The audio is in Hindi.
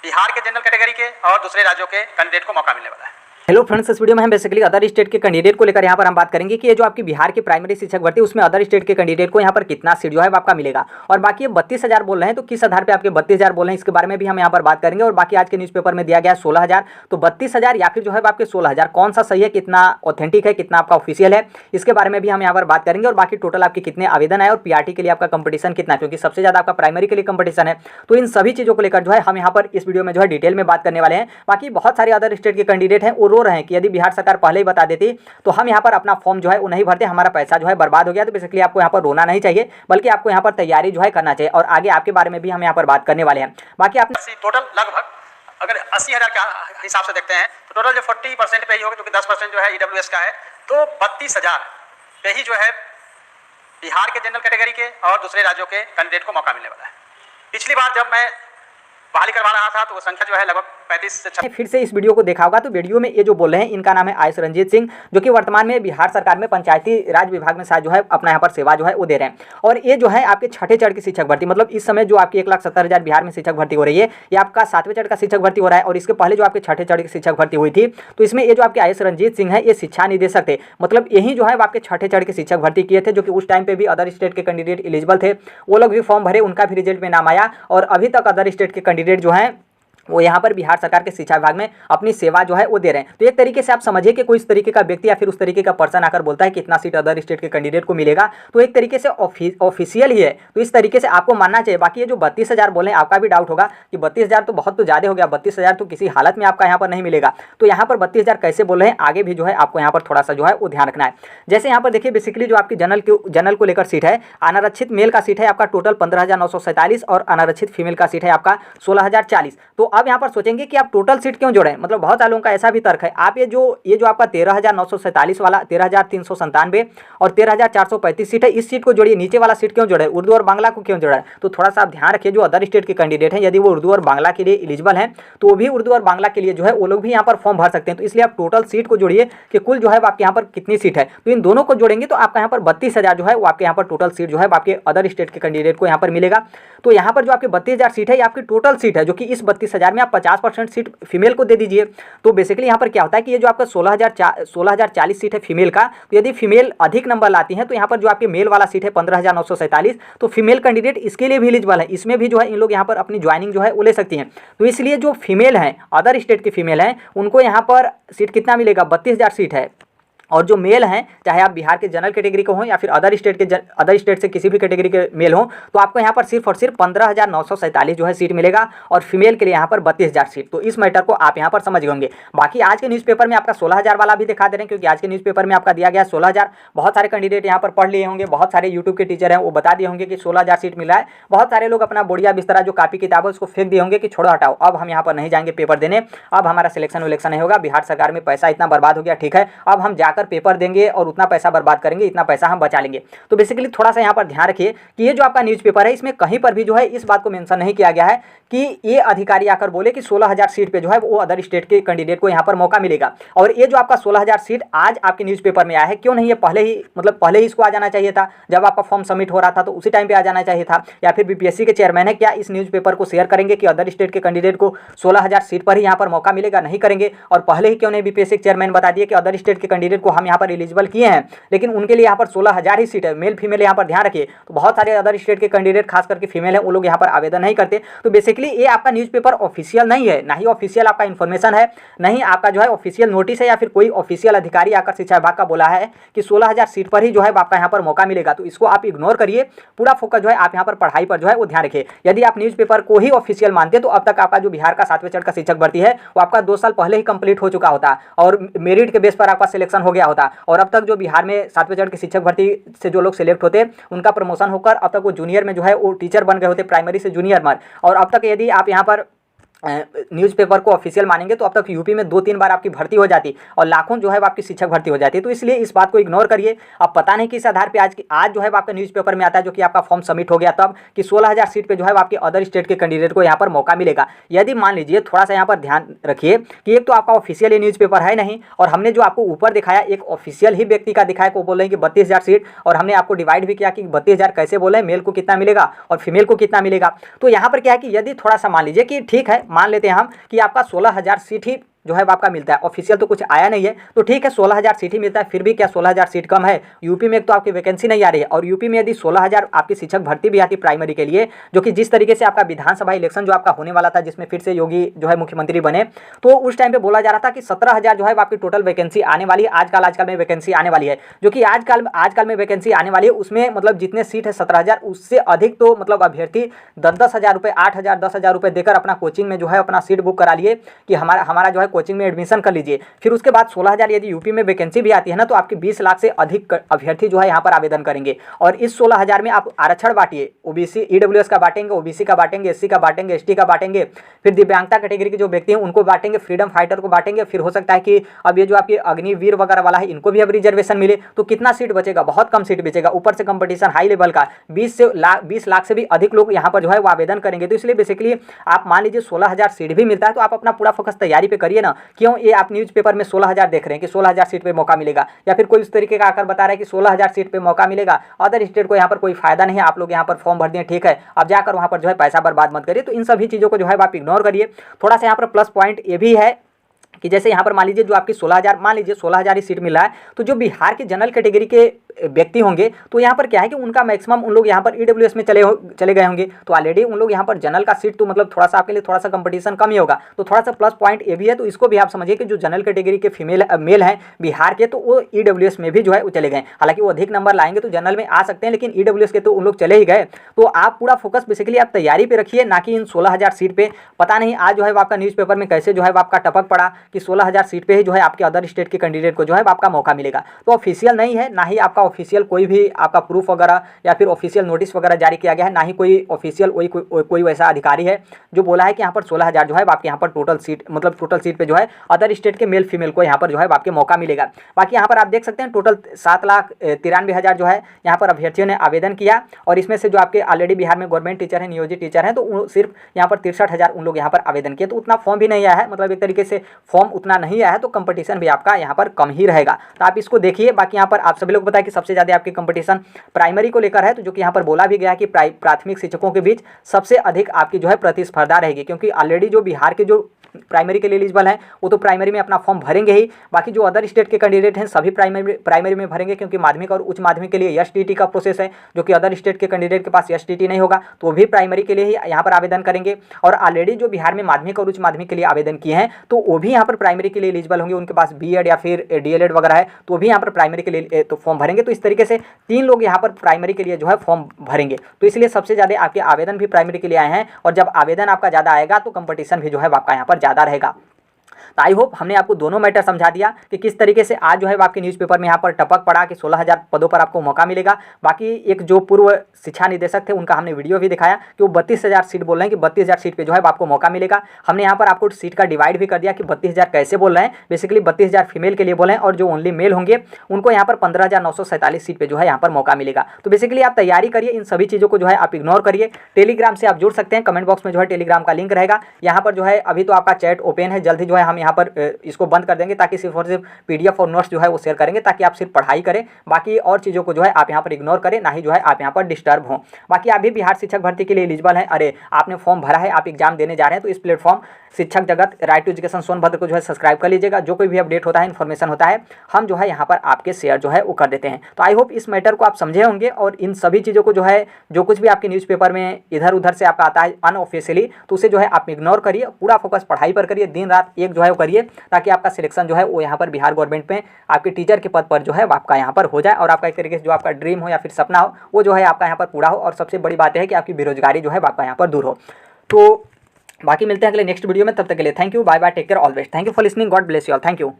बिहार के जनरल कैटेगरी के और दूसरे राज्यों के कैंडिडेट को मौका मिलने वाला है। हेलो फ्रेंड्स, इस वीडियो में हम बेसिकली अदर स्टेट के कैंडिडेट को लेकर यहाँ पर हम बात करेंगे कि ये जो आपकी बिहार की प्राइमरी शिक्षक भर्ती उसमें अदर स्टेट के कैंडिडेट को यहाँ पर कितना सीट जो है आपका मिलेगा। और बाकी ये 32,000 बोल रहे हैं, तो किस आधार पे आपके 32,000 बोल रहे हैं इसके बारे में भी हम यहाँ पर बात करेंगे। और बाकी आज के न्यूज़पेपर में दिया गया 16,000, तो 32,000 या फिर जो है आपके 16,000 कौन सा सही है, कितना ऑथेंटिक है, कितना आपका ऑफिशियल है, इसके बारे में भी हम यहाँ पर बात करेंगे। और बाकी टोटल आपके कितने आवेदन आए और पीआरटी के लिए आपका कंपटीशन कितना, क्योंकि सबसे ज़्यादा आपका प्राइमरी के लिए कंपटीशन है। तो इन सभी चीज़ों को लेकर जो है हम यहाँ पर इस वीडियो में जो है डिटेल में बात करने वाले हैं। बाकी बहुत सारे अदर स्टेट के कैंडिडेट हैं वो रो रहे हैं कि यदि बिहार सरकार पहले ही बता देती तो हम यहाँ पर अपना फॉर्म जो है वो नहीं भरते, हमारा पैसा जो है बर्बाद हो गया। तो बेसिकली आपको यहाँ पर रोना नहीं चाहिए, बल्कि आपको यहाँ पर तैयारी जो है करना चाहिए। और आगे आपके बारे में भी हम यहाँ पर बात करने वाले हैं। बाकी आपने टोटल लगभग अगर 80,000 का हिसाब से देखते हैं तो टोटल जो 40% पे ही होगा, क्योंकि 10% जो है ईडब्ल्यूएस का है। तो 32,000 पे ही जो है बिहार के जनरल कैटेगरी के और दूसरे राज्यों के कैंडिडेट को मौका मिलने वाला है। पिछली बार जब मैं बहाली करवा रहा था तो वो संख्या जो है लगभग 35 से 36। फिर से इस वीडियो को देखा होगा तो वीडियो में ये जो बोल रहे हैं इनका नाम है आयुष रंजीत सिंह, जो कि वर्तमान में बिहार सरकार में पंचायती राज विभाग में शायद जो है अपना यहाँ पर सेवा जो है वो दे रहे हैं। और ये जो है आपके छठे चरण की शिक्षक भर्ती, मतलब इस समय जो आपकी 1,70,000 बिहार में शिक्षक भर्ती हो रही है, ये आपका 7वें चरण का शिक्षक भर्ती हो रहा है। और इसके पहले जो आपके छठे चरण की शिक्षक भर्ती हुई थी, तो इसमें ये जो आपके आयुष रंजीत सिंह है ये शिक्षा निदेशक थे, मतलब यही जो है आपके छठे चरण की शिक्षक भर्ती किए थे, जो कि उस टाइम पे भी अदर स्टेट के कैंडिडेट एलिजिबल थे। वो लोग भी फॉर्म भरे, उनका भी रिजल्ट में नाम आया। और अभी तक अदर स्टेट के कैंडिडेट जो हैं वो यहाँ पर बिहार सरकार के शिक्षा विभाग में अपनी सेवा जो है वो दे रहे हैं। तो एक तरीके से आप समझिए कि कोई इस तरीके का व्यक्ति या फिर उस तरीके का पर्सन आकर बोलता है कि इतना सीट अदर स्टेट के कैंडिडेट को मिलेगा, तो एक तरीके से ऑफिशियल ही है। तो इस तरीके से आपको मानना चाहिए। बाकी ये जो 32,000 बोले हैं, आपका भी डाउट होगा कि 32,000 तो बहुत तो ज़्यादा हो गया, 32,000 तो किसी हालत में आपका यहाँ पर नहीं मिलेगा। तो यहाँ पर 32,000 कैसे बोल रहे हैं, आगे भी जो है आपको यहाँ पर थोड़ा सा जो है वो ध्यान रखना है। जैसे यहाँ पर देखिए बेसिकली जो आपकी जनरल को लेकर सीट है, अनारक्षित मेल का सीट है आपका टोटल 15,947 और अनारक्षित फीमेल का सीट है आपका 16,040। तो अब यहाँ पर सोचेंगे कि आप टोटल सीट क्यों जोड़े, मतलब बहुत सारे लोगों का ऐसा भी तर्क है। आप ये जो आपका 13,947 वाला 13,397 और 13,435 सीट है, इस सीट को जोड़िए, नीचे वाला सीट क्यों जोड़े, उर्दू और बांग्ला को क्यों जोड़ा है। तो थोड़ा सा आप ध्यान रखिए, जो अदर स्टेट के कैंडिडेट हैं यदि वो उर्दू और बांग्ला के लिए एलिजिबल हैं तो वो भी उर्दू और बांग्ला के लिए जो है वो लोग भी यहाँ पर फॉर्म भर सकते हैं। तो इसलिए आप टोटल सीट को जोड़िए कि कुल जो है आपके यहाँ पर कितनी सीट है। तो इन दोनों को जोड़ेंगे तो आपका यहाँ पर 32,000 जो है वो आपके यहाँ पर टोटल सीट जो है आपके अदर स्टेट के कैंडिडेट को यहाँ पर मिलेगा। तो यहाँ पर जो आपके 32,000 सीट है ये आपकी टोटल सीट है, जो कि इस 32,000 में आप 50% सीट फीमेल को दे दीजिए। तो बेसिकली यहाँ पर क्या होता है कि ये जो आपका 16,040 सीट है फीमेल का, तो यदि फीमेल अधिक नंबर लाती हैं तो यहाँ पर जो आपके मेल वाला सीट है 15,947, तो फीमेल कैंडिडेट इसके लिए भी एलिजिबल है। इसमें भी जो है इन लोग यहाँ पर अपनी ज्वाइनिंग जो है वो ले सकती हैं। तो इसलिए जो फीमेल हैं, अदर स्टेट की फीमेल हैं, उनको यहाँ पर सीट कितना मिलेगा, 32,000 सीट है। और जो मेल हैं, चाहे आप बिहार के जनरल कैटेगरी को हों या फिर अदर स्टेट से किसी भी कैटेगरी के मेल हों, तो आपको यहाँ पर सिर्फ और सिर्फ 15,947 जो है सीट मिलेगा और फीमेल के लिए यहाँ पर 32,000 सीट। तो इस मैटर को आप यहाँ पर समझ गए होंगे। बाकी आज के न्यूज़पेपर में आपका 16,000 वाला भी दिखा दे रहे हैं, क्योंकि आज के न्यूज़पेपर में आपका दिया गया 16,000। बहुत सारे कैंडिडेट यहाँ पर पढ़ लिए होंगे, बहुत सारे यूट्यूब के टीचर हैं वो बता दिए होंगे कि 16,000 सीट मिला है। बहुत सारे लोग अपना बोड़िया बिस्तरा जो कापी किताब है उसको फेंक दिए होंगे कि छोड़ो हटाओ, अब हम यहाँ पर नहीं जाएंगे पेपर देने, अब हमारा सिलेक्शन विलेक्शन नहीं होगा, बिहार सरकार में पैसा इतना बर्बाद हो गया, ठीक है अब हम जाकर पेपर देंगे और उतना पैसा बर्बाद करेंगे, इतना पैसा हम बचा लेंगे। तो बेसिकली थोड़ा सा यहाँ पर ध्यान रखिए कि ये जो आपका न्यूज़पेपर है इसमें कहीं पर भी जो है इस बात को मेंशन नहीं किया गया है कि ये अधिकारी आकर बोले कि 16,000 सीट पे जो है वो अदर स्टेट के कैंडिडेट को यहाँ पर मौका मिलेगा। और ये जो आपका 16,000 सीट आज आपके न्यूज़पेपर में आया है, क्यों नहीं, ये पहले ही इसको आ जाना चाहिए था। जब आपका फॉर्म सबमिट हो रहा था तो उसी टाइम पे आ जाना चाहिए था। या फिर बीपीएससी के चेयरमैन है क्या इस न्यूज़पेपर को शेयर करेंगे कि अदर स्टेट के कैंडिडेट को 16,000 सीट पर ही यहाँ पर मौका मिलेगा, नहीं करेंगे। और पहले ही क्यों नहीं बीपीएससी के चेयरमैन बता दिए कि अदर स्टेट के कैंडिडेट को हम यहाँ पर एलिजिबल किए हैं, लेकिन उनके लिए यहाँ पर 16,000 ही सीट है, मेल फीमेल यहाँ पर ध्यान रखिए। तो बहुत सारे अदर स्टेट के कैंडिडेट खास करके फीमेल है वो लोग यहाँ पर आवेदन नहीं करते। तो बेसिकली ये आपका न्यूज़पेपर ऑफिशियल नहीं है, ना ही ऑफिशियल आपका इन्फॉर्मेशन है, नहीं आपका जो है ऑफिशियल नोटिस है या फिर कोई ऑफिशियल अधिकारी आकर शिक्षा विभाग का बोला है कि 16,000 सीट पर ही जो है आपका यहाँ पर मौका मिलेगा। तो इसको आप इग्नोर करिए, पूरा फोकस जो है आप यहाँ पर पढ़ाई पर जो है वो ध्यान रखिए। यदि आप न्यूज़पेपर को ही ऑफिशियल मानते तो अब तक आपका जो बिहार का 7वें चरण का शिक्षक भर्ती है वो आपका 2 साल पहले ही कंप्लीट हो चुका होता और मेरिट के बेस पर आपका सिलेक्शन हो गया होता। और अब तक जो बिहार में 7वें चरण की शिक्षक भर्ती से जो लोग सिलेक्ट होते उनका प्रमोशन होकर अब तक वो जूनियर में जो है वो टीचर बन गए होते, प्राइमरी से जूनियर में। और अब तक यदि आप यहाँ पर न्यूज़पेपर को ऑफिशियल मानेंगे तो अब तक यूपी में 2-3 बार आपकी भर्ती हो जाती और लाखों जो है आपकी शिक्षक भर्ती हो जाती है। तो इसलिए इस बात को इग्नोर करिए। अब पता नहीं किस आधार पे आज जो है आपका न्यूज़पेपर में आता है, जो कि आपका फॉर्म सबमिट हो गया तब, कि 16,000 सीट पे जो है आपके अदर स्टेट के कैंडिडेट को यहाँ पर मौका मिलेगा। यदि मान लीजिए, थोड़ा सा यहाँ पर ध्यान रखिए कि एक तो आपका ऑफिशियल ये न्यूज़पेपर है नहीं, और हमने जो आपको ऊपर दिखाया एक ऑफिशियल ही व्यक्ति का दिखाया को बोल रहे हैं कि 32,000 सीट, और हमने आपको डिवाइड भी किया कि 32,000 कैसे बोले, मेल को कितना मिलेगा और फीमेल को कितना मिलेगा। तो यहाँ पर क्या है कि यदि थोड़ा सा मान लीजिए कि ठीक है, मान लेते हैं हम कि आपका 16,000 सीट ही जो है आपका मिलता है, ऑफिशियल तो कुछ आया नहीं है, तो ठीक है 16,000 सीट ही मिलता है, फिर भी क्या 16,000 सीट कम है? यूपी में एक तो आपकी वैकेंसी नहीं आ रही है, और यूपी में यदि 16,000 आपकी शिक्षक भर्ती भी आती प्राइमरी के लिए, जो कि जिस तरीके से आपका विधानसभा इलेक्शन जो आपका होने वाला था जिसमें फिर से योगी जो है मुख्यमंत्री बने, तो उस टाइम पे बोला जा रहा था कि 17,000 जो है आपकी टोटल वैकेंसी आने वाली है, आजकल में वैकेंसी आने वाली है, जो कि आजकल में वैकेंसी आने वाली है, उसमें मतलब जितने सीट है 17,000 उससे अधिक तो मतलब अभ्यर्थी 10,000 रुपये, 8,000 10,000 रुपये देकर अपना कोचिंग में जो है अपना सीट बुक करा लिए कि हमारा जो है कोचिंग में एडमिशन कर लीजिए। फिर उसके बाद 16,000 यदि यूपी में वैकेंसी भी आती है ना, तो आपके 20 लाख से अधिक अभ्यर्थी जो है यहाँ पर आवेदन करेंगे, और इस 16,000 में आप आरक्षण बांटिए, ओबीसी ईडब्ल्यूएस का बांटेंगे, ओबीसी का बांटेंगे, एससी का बांटेंगे, एसटी का बांटेंगे, फिर दिव्यांगता कैटेगरी के जो व्यक्ति हैं उनको बांटेंगे, फ्रीडम फाइटर को बांटेंगे, फिर हो सकता है कि अब ये जो आपके अग्निवीर वगैरह वाला है इनको भी अब रिजर्वेशन मिले, तो कितना सीट बचेगा? बहुत कम सीट बचेगा, ऊपर से कंपटीशन हाई लेवल का, 20 लाख से भी अधिक लोग यहाँ पर जो है वो आवेदन करेंगे। तो इसलिए बेसिकली आप मान लीजिए 16,000 सीट भी मिलता है, तो आप अपना पूरा फोकस तैयारी पे करिए ना। क्यों ये आप न्यूज़पेपर में 16,000 देख रहे हैं कि 16,000 सीट पे मौका मिलेगा, या फिर कोई उस तरीके का आकर बता रहा है कि 16,000 सीट पे मौका मिलेगा, अदर स्टेट को यहाँ पर कोई फायदा नहीं है, आप लोग यहाँ पर फॉर्म भर दिए, ठीक है, अब जाकर वहाँ पर जो है पैसा बर्बाद मत करिए। तो इन सभी चीज़ों को जो है आप इग्नोर करिए। थोड़ा सा यहाँ पर प्लस पॉइंट ये भी है कि जैसे यहाँ पर मान लीजिए जो आपकी 16,000, मान लीजिए 16,000 ही सीट मिल रहा है, तो जो बिहार के जनरल कैटेगरी के व्यक्ति होंगे तो यहाँ पर क्या है कि उनका मैक्सिमम उन लोग यहाँ पर ईडब्ल्यूएस में चले गए होंगे, तो ऑलरेडी उन लोग यहाँ पर जनरल का सीट तो मतलब थोड़ा सा आपके लिए थोड़ा सा कंपटीशन कम ही होगा, तो थोड़ा सा प्लस पॉइंट ये भी है। तो इसको भी आप समझिए कि जो जनरल कैटेगरी के मेल हैं बिहार के, तो वो ईडब्ल्यूएस में भी जो है वो चले गए, हालांकि वो अधिक नंबर लाएंगे तो जनरल में आ सकते हैं, लेकिन ईडब्ल्यूएस के तो उन लोग चले ही गए। तो आप पूरा फोकस बेसिकली आप तैयारी पे रखिए, ना कि इन 16,000 सीट पे। पता नहीं आज जो है आपका न्यूज़पेपर में कैसे जो है आपका टपक पड़ा कि 16,000 सीट पे ही जो है आपके अदर स्टेट के कैंडिडेट को जो है आपका मौका मिलेगा। तो ऑफिशियल नहीं है, ना ही आपका ऑफिशियल कोई भी आपका प्रूफ वगैरह या फिर ऑफिशियल नोटिस वगैरह जारी किया गया है, ना ही कोई ऑफिशियल कोई वैसा अधिकारी है जो बोला है कि यहाँ पर 16,000 जो है आपके यहाँ पर टोटल सीट पे जो है अदर स्टेट के मेल फीमेल को यहाँ पर जो है आपके मौका मिलेगा। बाकी यहाँ पर आप देख सकते हैं टोटल 7,93,000 जो है यहाँ पर अभ्यर्थियों ने आवेदन किया, और इसमें से जो आपके ऑलरेडी बिहार में गवर्नमेंट टीचर हैं, नियोजित टीचर हैं, तो सिर्फ यहाँ पर 63,000 उन लोग यहाँ पर आवेदन किए, तो उतना फॉर्म भी नहीं आया है, मतलब एक तरीके से फॉर्म उतना नहीं आया है, तो कंपटीशन भी आपका यहाँ पर कम ही रहेगा। तो आप इसको देखिए। बाकी यहाँ पर आप सभी लोग पता है कि सबसे ज़्यादा आपकी कंपटीशन प्राइमरी को लेकर है, तो जो कि यहाँ पर बोला भी गया है कि प्राथमिक शिक्षकों के बीच सबसे अधिक आपकी जो है प्रतिस्पर्धा रहेगी, क्योंकि ऑलरेडी जो बिहार के जो प्राइमरी के लिए एलिजिबल हैं वो तो प्राइमरी में अपना फॉर्म भरेंगे ही, बाकी जो अदर स्टेट के कैंडिडेट हैं सभी प्राइमरी में भरेंगे, क्योंकि माध्यमिक और उच्च माध्यमिक के लिए एसटीटी का प्रोसेस है, जो कि अदर स्टेट के कैंडिडेट के पास एसटीटी नहीं होगा, तो वो भी प्राइमरी के लिए ही यहाँ पर आवेदन करेंगे। और ऑलरेडी जो बिहार में माध्यमिक और उच्च माध्यमिक के लिए आवेदन किए हैं तो वो भी यहाँ पर प्राइमरी के लिए एलिजिबल होंगे, उनके पास बीएड या फिर डीएलएड वगैरह है, तो वो भी यहाँ पर प्राइमरी के लिए तो फॉर्म भरेंगे। तो इस तरीके से 3 लोग यहाँ पर प्राइमरी के लिए जो है फॉर्म भरेंगे, तो इसलिए सबसे ज़्यादा आपके आवेदन भी प्राइमरी के लिए आए हैं, और जब आवेदन आपका ज़्यादा आएगा तो कंपटीशन भी जो है आपका यहाँ पर ज़्यादा रहेगा। तो आई होप हमने आपको दोनों मैटर समझा दिया कि किस तरीके से आज जो है आपके न्यूज़पेपर में यहाँ पर टपक पड़ा कि 16,000 पदों पर आपको मौका मिलेगा। बाकी एक जो पूर्व शिक्षा निदेशक थे उनका हमने वीडियो भी दिखाया कि वो 32,000 सीट बोल रहे हैं कि 32,000 सीट पे जो है आपको मौका मिलेगा। हमने यहाँ पर आपको सीट का डिवाइड भी कर दिया कि 32,000 कैसे बोल रहे हैं। बेसिकली 32,000 फीमेल के लिए बोले हैं, और जो ओनली मेल होंगे उनको यहाँ पर 15,947 सीट पर जो है यहाँ पर मौका मिलेगा। तो बेसिकली आप तैयारी करिए, इन सभी चीज़ों को जो है आप इग्नोर करिए। टेलीग्राम से आप जुड़ सकते हैं, कमेंट बॉक्स में जो है टेलीग्राम का लिंक रहेगा। यहाँ पर जो है अभी तो आपका चैट ओपन है, जल्द ही जो है हम यहाँ पर इसको बंद कर देंगे, ताकि सिर्फ और सिर्फ पीडीएफ और नोट्स जो है वो शेयर करेंगे, ताकि आप सिर्फ पढ़ाई करें, बाकी और चीज़ों को जो है आप यहाँ पर इग्नोर करें, ना ही जो है आप यहाँ पर डिस्टर्ब हों। बाकी आप भी बिहार शिक्षक भर्ती के लिए एलिजिबल हैं, अरे आपने फॉर्म भरा है, आप एग्जाम देने जा रहे हैं, तो इस प्लेटफॉर्म शिक्षक जगत राइट टू एजुकेशन सोनभद्र को जो है सब्सक्राइब कर लीजिएगा। जो कोई भी अपडेट होता है, इन्फॉर्मेशन होता है, हम जो है यहाँ पर आपके शेयर जो है वो कर देते हैं। तो आई होप इस मैटर को आप समझे होंगे, और इन सभी चीज़ों को जो है जो कुछ भी आपके न्यूज़पेपर में इधर उधर से आपका आता है अनऑफिशियली, तो उसे जो है आप इग्नोर करिए, पूरा फोकस पढ़ाई पर करिए, दिन रात एक जो है वो करिए, ताकि आपका सिलेक्शन जो है वो यहाँ पर बिहार गवर्नमेंट में आपके टीचर के पद पर जो है आपका यहाँ पर हो जाए, और आपका एक तरीके से जो आपका ड्रीम हो या फिर सपना हो वो जो है आपका यहाँ पर पूरा हो। और सबसे बड़ी बात है कि आपकी बेरोजगारी जो है आपका यहाँ पर दूर हो। तो बाकी मिलते हैं अगले नेक्स्ट वीडियो में, तब तक के लिए thank you, bye bye, take care, always. Thank you for listening, God bless you all, thank you.